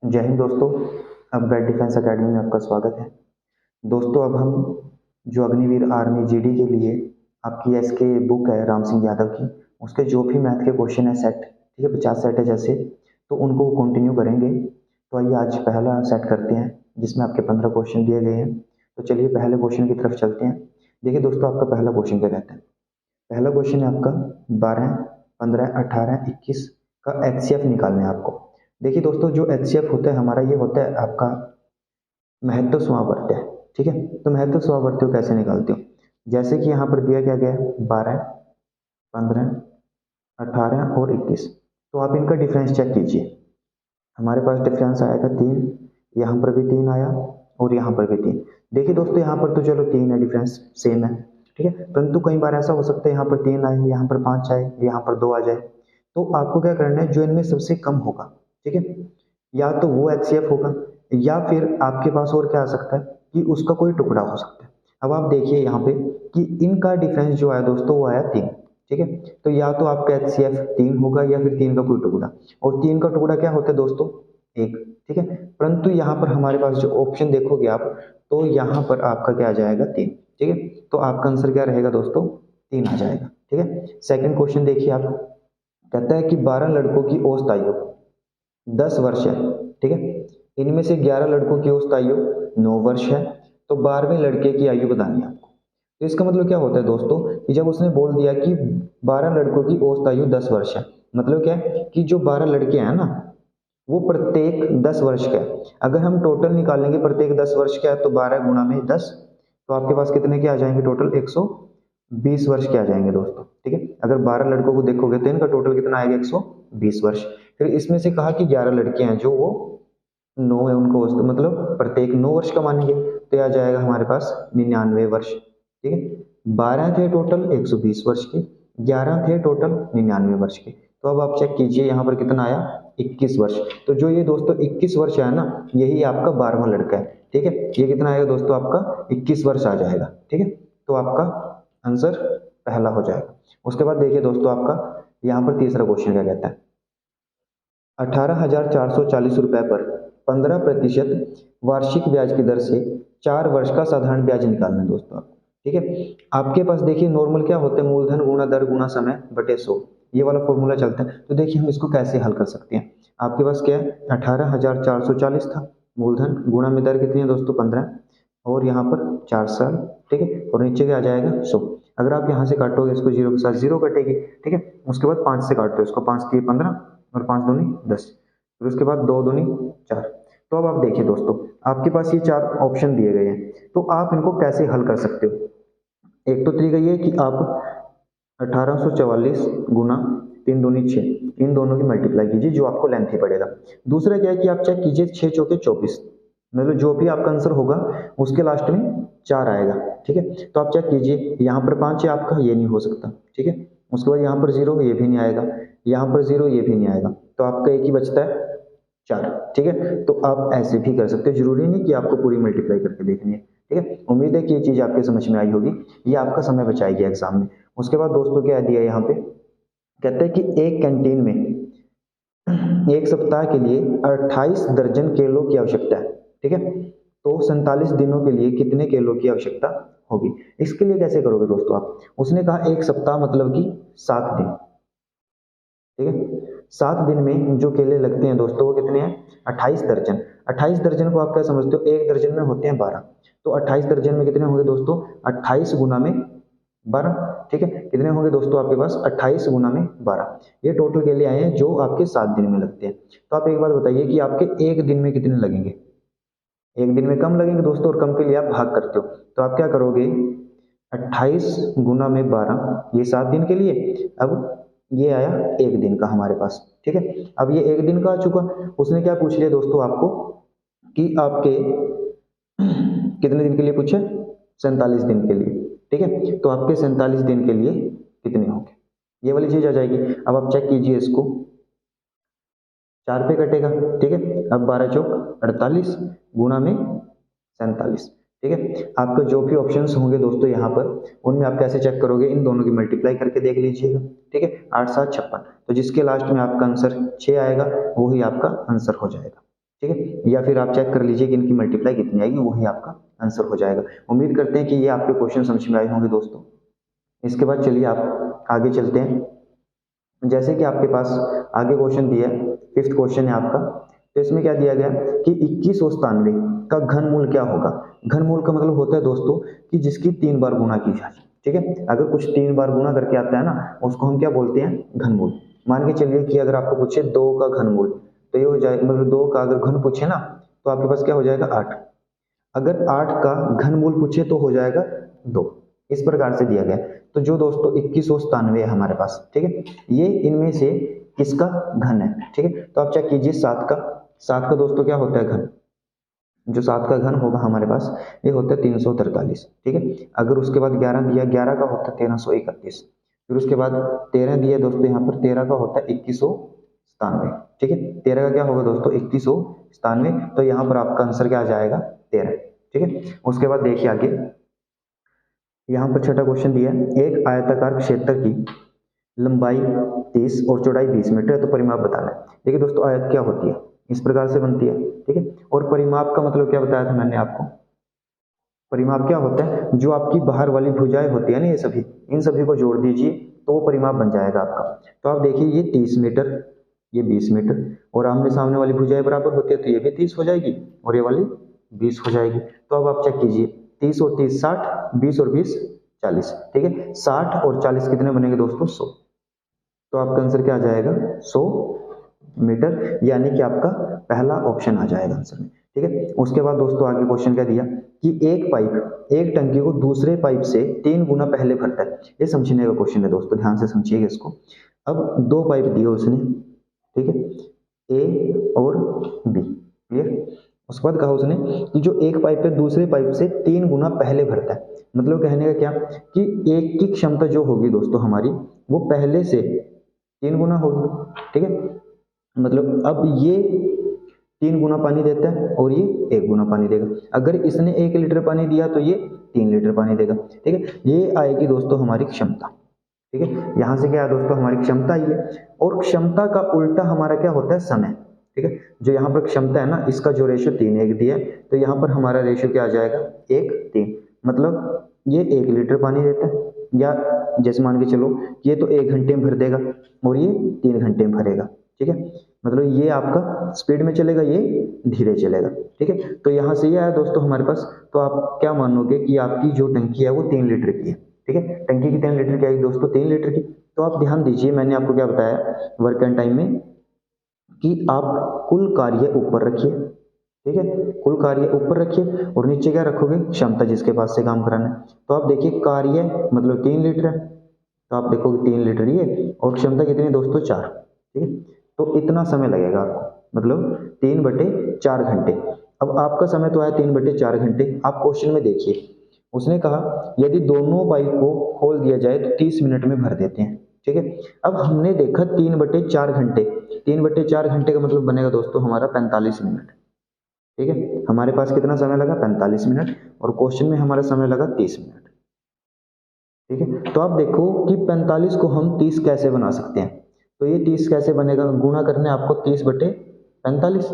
जय हिंद दोस्तों। अब ब्राइट डिफेंस एकेडमी में आपका स्वागत है। दोस्तों अब हम जो अग्निवीर आर्मी जीडी के लिए आपकी एसके बुक है राम सिंह यादव की, उसके जो भी मैथ के क्वेश्चन है सेट, ठीक है 50 सेट है जैसे, तो उनको कंटिन्यू करेंगे। तो आइए आज पहला सेट करते हैं जिसमें आपके 15 क्वेश्चन दिए गए हैं। तो चलिए पहले क्वेश्चन की तरफ चलते हैं। देखिए दोस्तों, आपका पहला क्वेश्चन क्या कहता है। पहला क्वेश्चन है आपका 12, 15, 18, 21 का एचसीएफ निकालना है आपको। देखिए दोस्तों, जो एचसीएफ होता है हमारा, ये होता है आपका महत्व समावर्त्य। ठीक है, तो महत्व समावर्त्य को कैसे निकालते हो, जैसे कि यहाँ पर दिया क्या गया है 12, 15, 18 और 21। तो आप इनका डिफरेंस चेक कीजिए। हमारे पास डिफरेंस आएगा 3, यहाँ पर भी 3 आया और यहाँ पर भी 3। देखिए दोस्तों, यहाँ पर तो चलो 3 है, डिफरेंस सेम है, ठीक है, परंतु कई बार ऐसा हो सकता है यहाँ पर 3 आए, यहाँ पर 5 आए, यहाँ पर 2 आ जाए। तो आपको क्या करना है, जो इनमें सबसे कम होगा, ठीक है, या तो वो एचसीएफ होगा या फिर आपके पास और क्या आ सकता है कि उसका कोई टुकड़ा हो सकता है। अब आप देखिए यहाँ पे कि इनका डिफरेंस जो आया दोस्तों वो आया 3, ठीक है, तो या तो आपका एचसीएफ 3 होगा या फिर 3 का कोई टुकड़ा, और 3 का टुकड़ा क्या होता है दोस्तों 1, ठीक है। परंतु यहाँ पर हमारे पास जो ऑप्शन देखोगे आप, तो यहाँ पर आपका क्या आ जाएगा 3, ठीक है, तो आपका आंसर क्या रहेगा दोस्तों 3 आ जाएगा, ठीक है। सेकंड क्वेश्चन देखिए आप, कहता है कि 12 लड़कों की औसत आयु 10 वर्ष है, ठीक है, इनमें से 11 लड़कों की औसत आयु 9 वर्ष है, तो 12वें लड़के की आयु बतानी है आपको। तो इसका मतलब क्या होता है दोस्तों कि जब उसने बोल दिया कि 12 लड़कों की औसत आयु 10 वर्ष है, मतलब क्या है कि जो 12 लड़के हैं ना, वो प्रत्येक 10 वर्ष का है। अगर हम टोटल निकालेंगे प्रत्येक 10 वर्ष का है, तो 12 गुणा में 10, तो आपके पास कितने के आ जाएंगे टोटल 120 वर्ष के आ जाएंगे दोस्तों, ठीक है। अगर 12 लड़कों को देखोगे तो इनका टोटल कितना आएगा 120 वर्ष। फिर इसमें से कहा कि 11 लड़के हैं जो वो 9 है उनको औसत, मतलब प्रत्येक 9 वर्ष का मानेंगे, तो आ जाएगा हमारे पास 99 वर्ष, ठीक है। 12 थे टोटल 120 वर्ष के, 11 थे टोटल 99 वर्ष के। तो अब आप चेक कीजिए यहाँ पर कितना आया 21 वर्ष। तो जो ये दोस्तों 21 वर्ष है ना, यही आपका 12वां लड़का है, ठीक है। ये कितना आएगा दोस्तों आपका 21 वर्ष आ जाएगा, ठीक है। तो आपका आंसर पहला हो जाएगा। उसके बाद देखिए दोस्तों, आपका यहाँ पर तीसरा क्वेश्चन क्या कहता है। 18,440 रुपए पर 15% वार्षिक ब्याज की दर से 4 वर्ष का साधारण ब्याज निकालना है दोस्तों आपको, ठीक है। आपके पास देखिए नॉर्मल क्या होता है, मूलधन गुणा दर गुणा समय बटे 100, ये वाला फॉर्मूला चलता है। तो देखिए हम इसको कैसे हल कर सकते हैं। आपके पास क्या है 18,440 था, मूलधन गुणा में दर कितनी है दोस्तों 15, और यहाँ पर 4 साल, ठीक है, और नीचे क्या आ जाएगा 100। अगर आप यहाँ से काटोगे इसको जीरो के साथ, जीरो कटेगी, ठीक है। उसके बाद 5 से काटो इसको, 5 3 15 और 5 दूनी 10, फिर उसके बाद 2 दूनी 4। तो अब आप देखिए दोस्तों, आपके पास ये 4 ऑप्शन दिए गए हैं, तो आप इनको कैसे हल कर सकते हो। एक तो तरीका ये है कि आप 1844 गुना 3 दूनी 6, इन दोनों की मल्टीप्लाई कीजिए, जो आपको लेंथ ही पड़ेगा। दूसरा क्या है कि आप चेक कीजिए 6 चौके 24, मतलब जो भी आपका आंसर होगा उसके लास्ट में 4 आएगा, ठीक है। तो आप चेक कीजिए, यहाँ पर 5 है आपका, ये नहीं हो सकता, ठीक है। उसके बाद यहाँ पर 0, ये भी नहीं आएगा, यहाँ पर 0, ये भी नहीं आएगा, तो आपका एक ही बचता है 4, ठीक है। तो आप ऐसे भी कर सकते हो, जरूरी नहीं कि आपको पूरी मल्टीप्लाई करके देखनी है, ठीक है। उम्मीद है कि ये चीज आपके समझ में आई होगी, ये आपका समय बचाएगी एग्जाम में। उसके बाद दोस्तों क्या दिया यहाँ पे, कहते हैं कि एक कैंटीन में एक सप्ताह के लिए 28 दर्जन केलों की आवश्यकता है, ठीक है, तो 47 दिनों के लिए कितने केलों की आवश्यकता होगी। इसके लिए कैसे करोगे दोस्तों आप, उसने कहा एक सप्ताह मतलब कि 7 दिन, ठीक है। 7 दिन में जो केले लगते हैं दोस्तों वो कितने हैं 28 दर्जन। 28 दर्जन को आप क्या समझते हो, एक दर्जन में होते हैं 12, तो 28 दर्जन में कितने होंगे दोस्तों 28 गुना में 12, ठीक है। कितने होंगे दोस्तों आपके पास 28 गुना में 12, ये टोटल केले आए हैं जो आपके 7 दिन में लगते हैं। तो आप एक बात बताइए कि आपके एक दिन में कितने लगेंगे। एक दिन में कम लगेंगे दोस्तों, और कम के लिए आप भाग करते हो, तो आप क्या करोगे 28 गुना में 12, ये 7 दिन के लिए। अब ये आया एक दिन का हमारे पास, ठीक है। अब ये एक दिन का आ चुका, उसने क्या पूछ लिया दोस्तों आपको कि आपके कितने दिन के लिए पूछे 47 दिन के लिए, ठीक है। तो आपके 47 दिन के लिए कितने होंगे, ये वाली चीज आ जाएगी। अब आप चेक कीजिए इसको, 4 पे कटेगा, ठीक है। अब 12 चौक 48 गुणा में 47, ठीक है। आपके जो भी ऑप्शंस होंगे दोस्तों यहाँ पर, उनमें आप कैसे चेक करोगे, इन दोनों की मल्टीप्लाई करके देख लीजिएगा, ठीक है। 8 7 56, तो जिसके लास्ट में आपका आंसर 6 आएगा वही आपका आंसर हो जाएगा। ठीक है, या फिर आप चेक कर लीजिए कि इनकी मल्टीप्लाई कितनी आएगी, वही आपका आंसर हो जाएगा। उम्मीद करते हैं कि ये आपके क्वेश्चन समझ में आए होंगे दोस्तों। इसके बाद चलिए आप आगे चलते हैं। जैसे कि आपके पास आगे क्वेश्चन दिया है, 5th क्वेश्चन है आपका। तो इसमें क्या दिया गया कि 2197 का घनमूल क्या होगा। घनमूल का मतलब होता है दोस्तों कि जिसकी 3 बार गुणा की जाए। ठीक है, अगर कुछ 3 बार गुणा करके आता है ना, उसको हम क्या बोलते हैं, घनमूल। मान के चलिए कि अगर आपको पूछे 2 का घनमूल, तो ये हो जाए, मतलब 2 का अगर घन पूछे ना, तो आपके पास क्या हो जाएगा, 8। अगर 8 का घनमूल पूछे तो हो जाएगा 2। इस प्रकार से दिया गया। तो जो दोस्तों 2197 है हमारे पास, ठीक है, ये इनमें से किसका घन है। ठीक है, तो आप चेक कीजिए 7 का दोस्तों क्या होता है घन। जो 7 का घन होगा हमारे पास, ये होता है 343। ठीक है, अगर उसके बाद 11 दिया, 11 का होता है 1331। फिर उसके बाद 13 दिया दोस्तों, यहाँ पर 13 का होता है 2197। ठीक है, 13 का क्या होगा दोस्तों, 2197। तो यहाँ पर आपका आंसर क्या आ जाएगा, 13। ठीक है, उसके बाद देखिए आगे, यहाँ पर छठा क्वेश्चन दिया है, एक आयताकार क्षेत्र की लंबाई 30 और चौड़ाई 20 मीटर है, तो परिमाप बताना है। देखिए दोस्तों, आयत क्या होती है, इस प्रकार से बनती है। ठीक है, और परिमाप का मतलब क्या बताया था मैंने आपको, परिमाप क्या होता है, जो आपकी बाहर वाली भुजाएं होती है ना, ये सभी, इन सभी को जोड़ दीजिए तो वो परिमाप बन जाएगा आपका। तो आप देखिए, ये 30 मीटर, ये 20 मीटर, और आमने सामने वाली भुजाएं बराबर होती है, तो ये भी 30 हो जाएगी और ये वाली 20 हो जाएगी। तो अब आप चेक कीजिए, 30 और 30 60, 20 और 20 40। ठीक है, 60 और 40 कितने बनेंगे दोस्तों, 100। तो आपका आंसर क्या आ जाएगा, 100 मीटर, यानी कि आपका पहला ऑप्शन आ जाएगा आंसर में। ठीक है, उसके बाद दोस्तों आगे क्वेश्चन क्या दिया कि एक पाइप एक टंकी को दूसरे पाइप से 3 गुना पहले भरता है। ये समझने का क्वेश्चन है दोस्तों, ध्यान से समझिएगा इसको। अब 2 पाइप दिए उसने, ठीक है, ए और बी, क्लियर। उसके बाद कहा उसने कि जो एक पाइप है दूसरे पाइप से 3 गुना पहले भरता है। मतलब कहने का क्या कि एक की क्षमता जो होगी दोस्तों हमारी, वो पहले से 3 गुना होगी। ठीक है, मतलब अब ये 3 गुना पानी देता है और ये 1 गुना पानी देगा। अगर इसने 1 लीटर पानी दिया तो ये 3 लीटर पानी देगा। ठीक है, ये आएगी दोस्तों हमारी क्षमता। ठीक है, यहां से क्या है दोस्तों, हमारी क्षमता ही है। और क्षमता का उल्टा हमारा क्या होता है, समय। ठीक है, जो यहाँ पर क्षमता है ना, इसका जो रेशियो 3:1 दिया है, तो यहाँ पर हमारा रेशियो क्या आ जाएगा, 1:3। मतलब ये 1 लीटर पानी देता है, या जैसे मान के चलो ये तो 1 घंटे में भर देगा और ये 3 घंटे में भरेगा। ठीक है, मतलब ये आपका स्पीड में चलेगा, ये धीरे चलेगा। ठीक है, तो यहाँ से ये आया दोस्तों हमारे पास। तो आप क्या मानोगे कि आपकी जो टंकी है वो 3 लीटर की है। ठीक है, टंकी की 3 लीटर की आई दोस्तों, 3 लीटर की। तो आप ध्यान दीजिए, मैंने आपको क्या बताया वर्क एंड टाइम में, कि आप कुल कार्य ऊपर रखिए। ठीक है, कुल कार्य ऊपर रखिए और नीचे क्या रखोगे, क्षमता जिसके पास से काम कराना है। तो आप देखिए, कार्य मतलब 3 लीटर है, तो आप देखोगे 3 लीटर ये, और क्षमता कितनी है दोस्तों, 4। ठीक है, तो इतना समय लगेगा आपको, मतलब 3/4 घंटे। अब आपका समय तो आया 3/4 घंटे। आप क्वेश्चन में देखिए, उसने कहा यदि दोनों पाइप को खोल दिया जाए तो 30 मिनट में भर देते हैं। ठीक है, अब हमने देखा 3/4 घंटे, 3/4 घंटे का मतलब बनेगा दोस्तों हमारा 45 मिनट। ठीक है, हमारे पास कितना समय लगा, 45 मिनट, और क्वेश्चन में हमारा समय लगा 30 मिनट। ठीक है, तो आप देखो कि 45 को हम 30 कैसे बना सकते हैं। तो ये 30 कैसे बनेगा, गुणा करने आपको 30/45,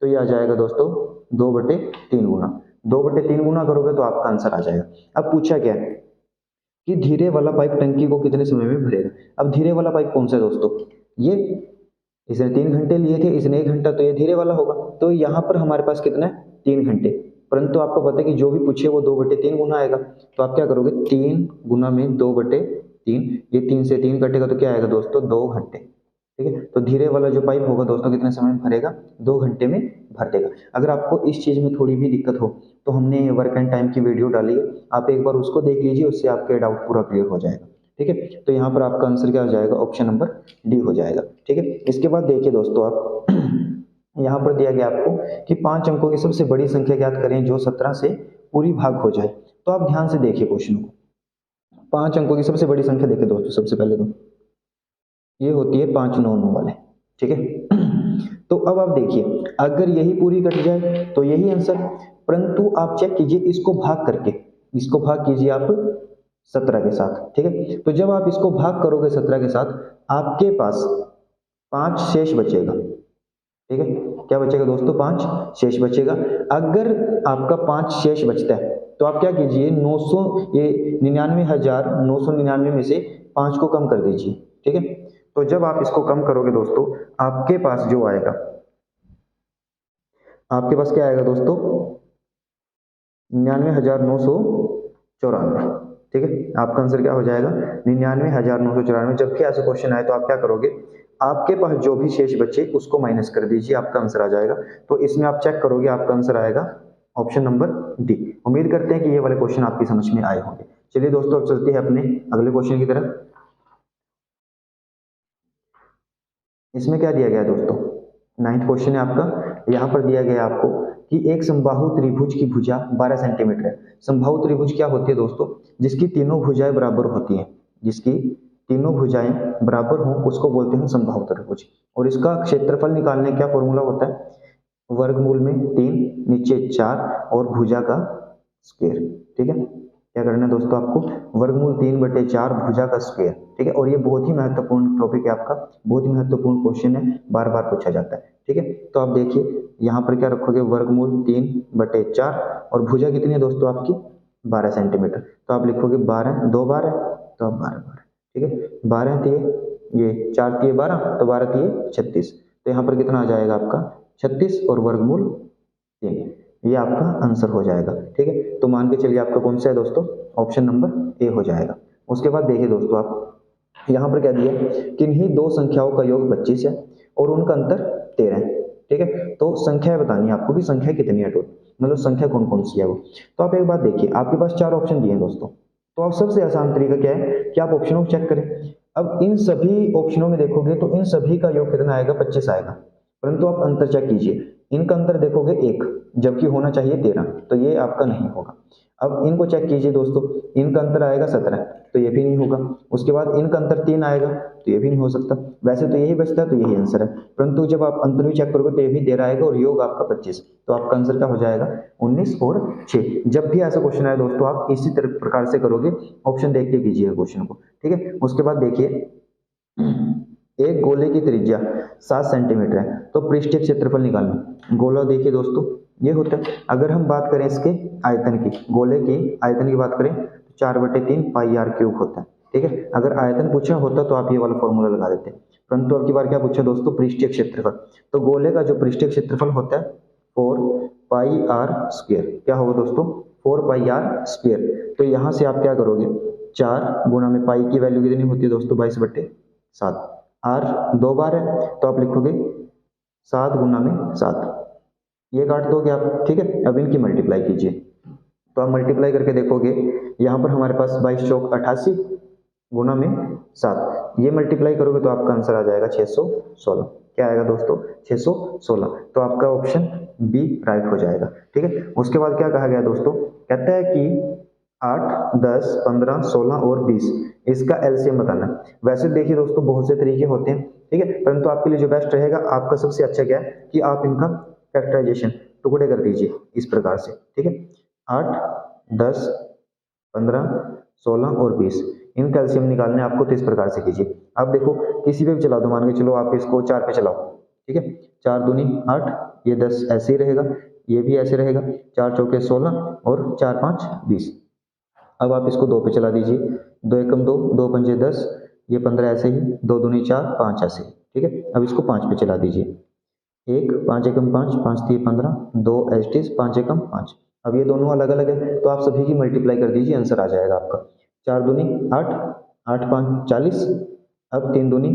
तो ये आ जाएगा दोस्तों 2/3 गुना। 2/3 गुना करोगे तो आपका आंसर आ जाएगा। अब पूछा क्या है कि धीरे वाला पाइप टंकी को कितने समय में भरेगा। अब धीरे वाला पाइप कौन सा है दोस्तों, ये, इसने 3 घंटे लिए थे, इसने 1 घंटा, तो ये धीरे वाला होगा। तो यहाँ पर हमारे पास कितना है, 3 घंटे। परंतु आपको पता है कि जो भी पूछे वो 2/3 गुना आएगा। तो आप क्या करोगे, 3 गुना में 2/3, ये 3 से 3 कटेगा तो क्या आएगा दोस्तों, 2 घंटे। ठीक है, तो धीरे वाला जो पाइप होगा दोस्तों कितने समय में भरेगा, 2 घंटे में भर देगा। अगर आपको इस चीज में थोड़ी भी दिक्कत हो तो हमने वर्क एंड टाइम की वीडियो डाली है, आप एक बार उसको देख लीजिए, उससे आपके डाउट पूरा क्लियर हो जाएगा। ठीक है, तो यहाँ पर आपका आंसर क्या हो जाएगा, ऑप्शन नंबर डी हो जाएगा। ठीक है, इसके बाद देखिए दोस्तों, आप यहाँ पर दिया गया आपको कि 5 अंकों की सबसे बड़ी संख्या ज्ञात करें जो 17 से पूरी भाग हो जाए। तो आप ध्यान से देखिए क्वेश्चन को, 5 अंकों की सबसे बड़ी संख्या देखिए दोस्तों, सबसे पहले तो ये होती है 5 9 9 वाले। ठीक है, तो अब आप देखिए, अगर यही पूरी कट जाए तो यही आंसर। परंतु आप चेक कीजिए, इसको भाग करके, इसको भाग कीजिए आप 17 के साथ। ठीक है, तो जब आप इसको भाग करोगे 17 के साथ, आपके पास 5 शेष बचेगा। ठीक है। क्या बचेगा दोस्तों, 5 शेष बचेगा। अगर आपका 5 शेष बचता है तो आप क्या कीजिए, 900 ये 99,999 में से 5 को कम कर दीजिए। ठीक है। तो जब आप इसको कम करोगे दोस्तों, आपके पास जो आएगा, आपके पास क्या आएगा दोस्तों, 99,994। ठीक है। आपका आंसर क्या हो जाएगा, 99,994। जबकि ऐसे क्वेश्चन आए तो आप क्या करोगे, आपके पास जो भी शेष बचे उसको माइनस कर दीजिए, आपका आंसर आ जाएगा। तो इसमें आप चेक करोगे, आपका आंसर आएगा ऑप्शन नंबर डी। उम्मीद करते हैं कि ये वाले क्वेश्चन आपकी समझ में आए होंगे। चलिए दोस्तों, अब चलते हैं अपने अगले क्वेश्चन की तरफ। इसमें क्या दिया गया है दोस्तों, 9th क्वेश्चन है आपका। यहाँ पर दिया गया है आपको कि एक समबाहु त्रिभुज की भुजा 12 सेंटीमीटर है। समबाहु त्रिभुज क्या होती है दोस्तों, जिसकी तीनों भुजाएं बराबर होती हैं, जिसकी तीनों भुजाएं बराबर हों उसको बोलते हैं समबाहु त्रिभुज। और इसका क्षेत्रफल निकालने क्या फॉर्मूला होता है, वर्गमूल में 3, नीचे 4 और भुजा का स्क्वायर। ठीक है। क्या करना है दोस्तों आपको, वर्गमूल 3/4 भुजा का स्क्वायर। ठीक है। और ये बहुत ही महत्वपूर्ण टॉपिक है आपका, बहुत ही महत्वपूर्ण क्वेश्चन है, बार बार पूछा जाता है। ठीक है। तो आप देखिए यहाँ पर क्या रखोगे, वर्गमूल 3/4 और भुजा कितनी है दोस्तों आपकी, 12 सेंटीमीटर। तो आप लिखोगे 12, 2 12, तो आप 12। ठीक है। 12 तिये ये 4 तिये 12, तो 12 तिये 36। तो यहाँ पर कितना आ जाएगा आपका, 36 और वर्गमूल 3। ये आपका आंसर हो जाएगा। ठीक है। तो मान के चलिए आपका कौन सा है दोस्तों, ऑप्शन नंबर ए हो जाएगा। उसके बाद देखिए दोस्तों, आप यहाँ पर क्या दिया, किन्हीं दो संख्याओं का योग 25 है और उनका अंतर 13 है। ठीक है। तो संख्या बतानी है आपको कि संख्या कितनी है टोटल, मतलब संख्या कौन कौन सी है वो। तो आप एक बात देखिए, आपके पास 4 ऑप्शन दिए हैं दोस्तों। तो आप सबसे आसान तरीका क्या है कि आप ऑप्शनों को चेक करें। अब इन सभी ऑप्शनों में देखोगे तो इन सभी का योग कितना आएगा, 25 आएगा। परंतु आप अंतर चेक कीजिए, इनका अंतर देखोगे 1, जबकि होना चाहिए 13, तो ये आपका नहीं होगा। अब इनको चेक कीजिए दोस्तों, इनका अंतर आएगा 17, तो ये भी नहीं होगा। उसके बाद इनका अंतर 3 आएगा, तो ये भी नहीं हो सकता। वैसे तो यही बचता है, तो यही आंसर है। परंतु जब आप अंतर भी चेक करोगे तो ये भी 13 आएगा और योग आपका 25, तो आपका आंसर क्या हो जाएगा, 19 और 6। जब भी ऐसा क्वेश्चन आए दोस्तों, आप इसी तरह प्रकार से करोगे, ऑप्शन देख के कीजिएगा क्वेश्चन को। ठीक है। उसके बाद देखिए, एक गोले की त्रिज्या 7 सेंटीमीटर है, तो पृष्ठीय क्षेत्रफल निकालना। गोला देखिए दोस्तों, ये होता है। अगर हम बात करें इसके आयतन की, गोले की आयतन की बात करें तो 4/3 पाई आर क्यूब होता है। ठीक है। अगर आयतन पूछा होता तो आप ये वाला फॉर्मूला लगा देते, परंतु अब की बार क्या पूछा दोस्तों, पृष्ठीय क्षेत्रफल। तो गोले का जो पृष्ठीय क्षेत्रफल होता है 4 पाई आर स्क्वायर। क्या होगा दोस्तों, 4 पाई आर स्क्वायर। तो यहाँ से आप क्या करोगे, 4 गुणा में पाई की वैल्यू कितनी होती है दोस्तों, 22/7। आर 2 बार है, तो आप लिखोगे 7 गुना में 7, ये काट दोगे आप। ठीक है। अब इनकी मल्टीप्लाई कीजिए, तो आप मल्टीप्लाई करके देखोगे, यहाँ पर हमारे पास 22 चौक 88 गुना में 7, ये मल्टीप्लाई करोगे तो आपका आंसर आ जाएगा 616। क्या आएगा दोस्तों, 616। तो आपका ऑप्शन बी राइट हो जाएगा। ठीक है। उसके बाद क्या कहा गया दोस्तों, कहता है कि 8, 10, 15, 16 और 20 इसका एलसीएम बताना है। वैसे देखिए दोस्तों, बहुत से तरीके होते हैं। ठीक है। परंतु आपके लिए जो बेस्ट रहेगा, आपका सबसे अच्छा क्या है कि आप इनका फैक्टराइजेशन टुकड़े कर दीजिए इस प्रकार से। ठीक है। 8, 10, 15, 16 और 20 इनका एलसीएम निकालने आपको तो इस प्रकार से कीजिए। आप देखो किसी पे भी चला दो, मान के चलो आप इसको 4 पे चलाओ। ठीक है। 4 दूनी 8, ये 10 ऐसे ही रहेगा, ये भी ऐसे रहेगा। 4 चौके 16 और 4 5 20। अब आप इसको 2 पे चला दीजिए, 2 एकम 2, 2 पंजे 10, ये 15 ऐसे ही, 2 दूनी 4, 5 ऐसे। ठीक है। अब इसको 5 पे चला दीजिए, 1, 5 एकम 5, 5 3 15, 2 एस्टिस 5 एकम 5। अब ये दोनों अलग अलग है, तो आप सभी की मल्टीप्लाई कर दीजिए, आंसर आ जाएगा आपका। 4 दूनी 8, 8 5 40, अब 3 दूनी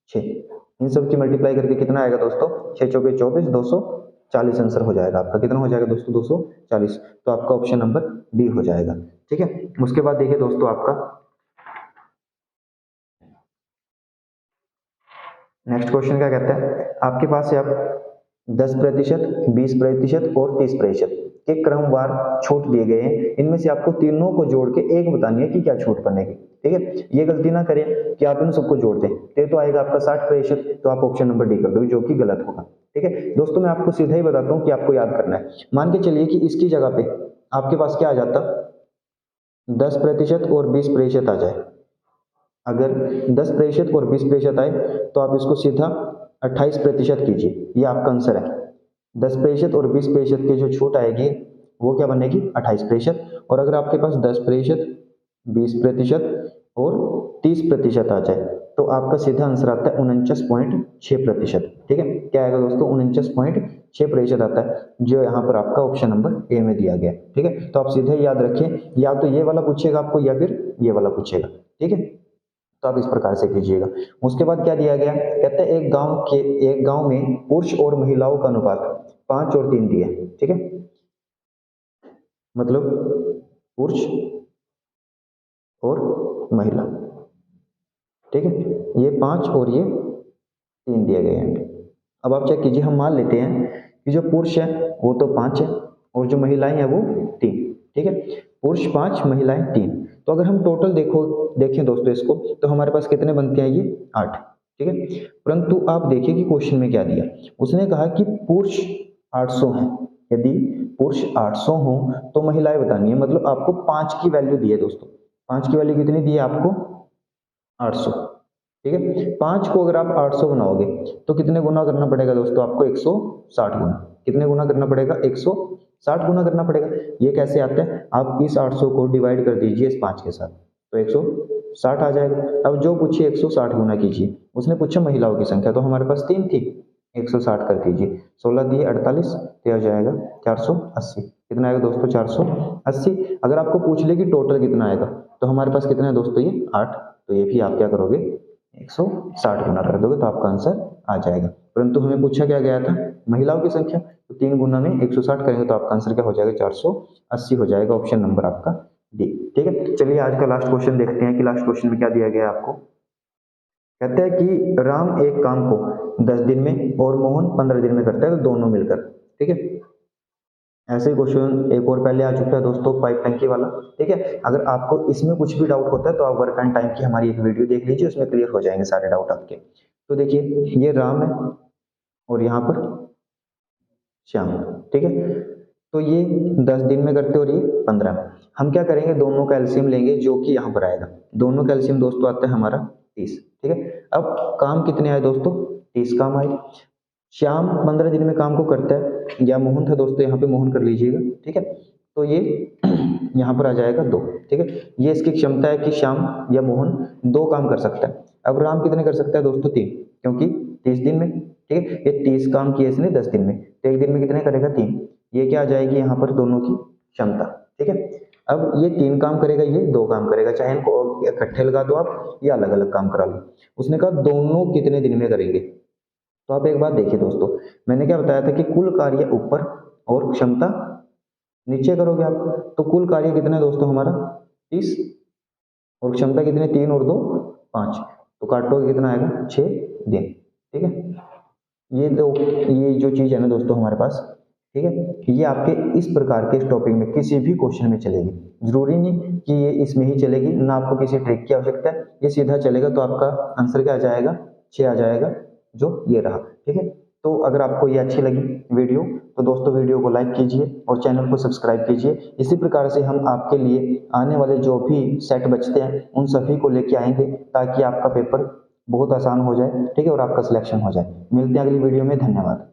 6। इन सब की मल्टीप्लाई करके कितना आएगा दोस्तों, 6 चौके 24, 240 आंसर हो जाएगा आपका। कितना हो जाएगा दोस्तों, 240। तो आपका ऑप्शन नंबर डी हो जाएगा। ठीक है। उसके बाद देखिए दोस्तों, आपका नेक्स्ट क्वेश्चन क्या कहता है, आपके पास है अब 10%, 20% और 30% के क्रमवार छूट दिए गए हैं। इनमें से आपको तीनों को जोड़ के एक बतानी है कि क्या छूट बनेगी। ठीक है। ये गलती ना करें कि आप इन सबको जोड़ दें, तो आएगा आपका 60%, तो आप ऑप्शन नंबर डी कर दोगे, जो कि गलत होगा। ठीक है। दोस्तों मैं आपको सीधा ही बताता हूँ कि आपको याद करना है। मान के चलिए कि इसकी जगह पे आपके पास क्या आ जाता, 10% और 20% आ जाए। अगर 10% और 20% आए तो आप इसको सीधा 28% कीजिए, ये आपका आंसर है। 10% और 20% की जो छूट आएगी वो क्या बनेगी 28%। और अगर आपके पास 10%, 20% और 30% आ जाए तो आपका सीधा आंसर आता है 49.6%। ठीक है, क्या आएगा दोस्तों 49.6% आता है, जो यहाँ पर आपका ऑप्शन नंबर ए में दिया गया है। ठीक है, तो आप सीधे याद रखें, या तो ये वाला पूछेगा आपको या फिर ये वाला पूछेगा। ठीक है, तो आप इस प्रकार से कीजिएगा। उसके बाद क्या दिया गया, कहते हैं एक गांव में पुरुष और महिलाओं का अनुपात 5 और 3 दिया है। ठीक है, मतलब पुरुष और महिला, ठीक है, ये 5 और ये 3 दिए गए हैं। अब आप चेक कीजिए, हम मान लेते हैं कि जो पुरुष है वो तो 5 है और जो महिलाएं हैं वो 3। ठीक है, पुरुष 5 महिलाएं 3। तो अगर हम टोटल देखें दोस्तों इसको, तो हमारे पास कितने बनते हैं, ये 8। ठीक है, परंतु आप देखिए कि क्वेश्चन में क्या दिया, उसने कहा कि पुरुष 800 हैं। यदि पुरुष 800 हो तो महिलाएं बतानी है, मतलब आपको 5 की वैल्यू दी है दोस्तों। 5 की वैल्यू कितनी दी है आपको, 800। ठीक है, 5 को अगर आप 800 बनाओगे तो कितने गुना करना पड़ेगा दोस्तों आपको, 160 गुना। कितने गुना करना पड़ेगा, 160 गुना करना पड़ेगा। ये कैसे आता है, आप इस 800 को डिवाइड कर दीजिए इस 5 के साथ, तो 160 आ जाएगा। अब जो पूछिए 160 गुना कीजिए, उसने पूछा महिलाओं की संख्या, तो हमारे पास 3 थी, 160 कर दीजिए, 16 दिए 48, तो आ जाएगा 480। कितना आएगा दोस्तों, 480। अगर आपको पूछ ले कि टोटल कितना आएगा, तो हमारे पास कितना है दोस्तों, ये 8। तो ये भी आप क्या करोगे, 160 गुना कर दोगे तो आपका आंसर आ जाएगा। परंतु हमें पूछा क्या गया था, महिलाओं की संख्या, तो 3 गुना में 160 करेंगे तो आपका आंसर क्या हो जाएगा, 480 हो जाएगा। ऑप्शन नंबर आपका डी। ठीक है, चलिए आज का लास्ट क्वेश्चन देखते हैं कि लास्ट क्वेश्चन में क्या दिया गया है आपको। कहते हैं कि राम एक काम को 10 दिन में और मोहन 15 दिन में करता है, तो दोनों मिलकर। ठीक है, ऐसे ही क्वेश्चन एक और पहले आ चुका है दोस्तों, पाइप टंकी वाला। ठीक है, अगर आपको इसमें कुछ भी डाउट होता है तो आप वर्क एंड टाइम की हमारी एक वीडियो देख लीजिए, उसमें क्लियर हो जाएंगे सारे डाउट आपके। तो देखिए, ये राम है और यहाँ पर श्याम। ठीक है, तो ये 10 दिन में करते और ये 15 में। हम क्या करेंगे, दोनों का एलसीएम लेंगे, जो कि यहाँ पर आएगा। दोनों का एलसीएम दोस्तों आता है हमारा 30। ठीक है, अब काम कितने आए दोस्तों, 30 काम आए। श्याम 15 दिन में काम को करता है, या मोहन था दोस्तों, यहाँ पे मोहन कर लीजिएगा। ठीक है, तो ये यहाँ पर आ जाएगा 2। ठीक है, ये इसकी क्षमता है कि श्याम या मोहन 2 काम कर सकता है। अब राम कितने कर सकता है दोस्तों, 3, क्योंकि 30 दिन में। ठीक है, ये 30 काम किए इसने 10 दिन में, तो एक दिन में कितने करेगा, 3। ये क्या आ जाएगी यहाँ पर दोनों की क्षमता। ठीक है, अब ये 3 काम करेगा, ये 2 काम करेगा, चाहे इनको इकट्ठे लगा दो आप या अलग अलग काम करा लो। उसने कहा दोनों कितने दिन में करेंगे। तो आप एक बात देखिए दोस्तों, मैंने क्या बताया था कि कुल कार्य ऊपर और क्षमता नीचे करोगे आप, तो कुल कार्य कितना है दोस्तों हमारा 30, और क्षमता कितने, 3 और 2 5, तो काटोगे कितना आएगा 6 दिन। ठीक है, ये जो चीज है ना दोस्तों हमारे पास, ठीक है, ये आपके इस प्रकार के इस टॉपिक में किसी भी क्वेश्चन में चलेगी। जरूरी नहीं कि ये इसमें ही चलेगी, ना आपको किसी ट्रिक की आवश्यकता है, ये सीधा चलेगा तो आपका आंसर क्या आ जाएगा, 6 आ जाएगा, जो ये रहा। ठीक है, तो अगर आपको ये अच्छी लगी वीडियो तो दोस्तों वीडियो को लाइक कीजिए और चैनल को सब्सक्राइब कीजिए। इसी प्रकार से हम आपके लिए आने वाले जो भी सेट बचते हैं उन सभी को लेके आएंगे, ताकि आपका पेपर बहुत आसान हो जाए। ठीक है, और आपका सिलेक्शन हो जाए। मिलते हैं अगली वीडियो में, धन्यवाद।